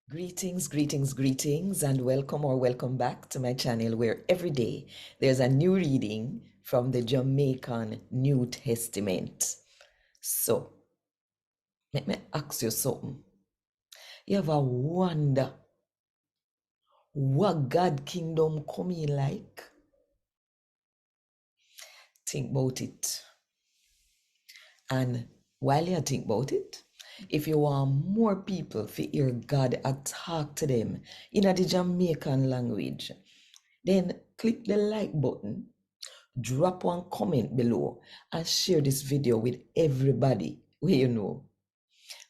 Greetings, and welcome back to my channel where every day there's a new reading from the Jamaican New Testament. So, let me ask you something. You ever wonder what God kingdom coming like? Think about it. And while you think about it, if you want more people to hear God talk to them in the Jamaican language, then click the like button, drop one comment below, and share this video with everybody where you know.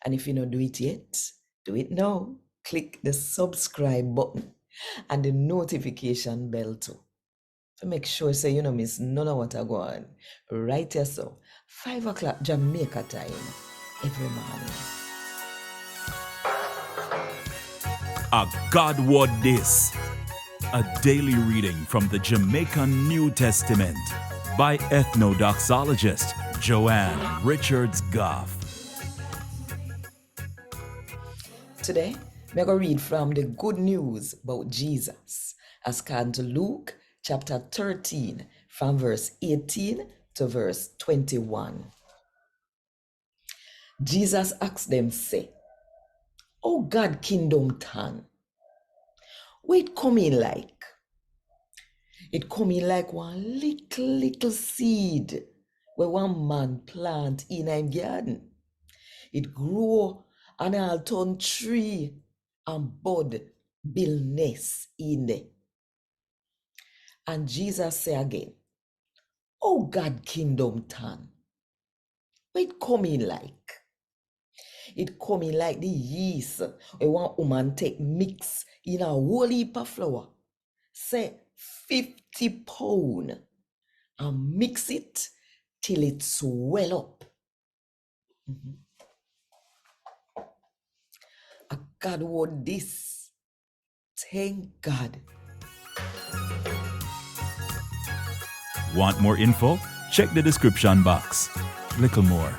And if you don't do it yet, do it now. Click the subscribe button and the notification bell too. To make sure so you don't miss none of what I go on. Right here so, 5 o'clock Jamaica time every morning. A God Word This, a daily reading from the Jamaican New Testament by Ethnodoxologist Joanne Richards Goffe. Today, I'm going to read from the good news about Jesus as according to Luke chapter 13 from verse 18 to verse 21. Jesus asked them, say, "Oh God kingdom tan, where it coming like? It coming like one little seed where one man plant in a garden. It grow and all turn tree and bud build nest in there." And Jesus say again, "Oh God kingdom tan, where it coming like? It coming like the yeast where one woman take mix in a whole heap of flour, say 50 pound, and mix it till it swell up." A God word this. Thank God. Want more info? Check the description box. Little more.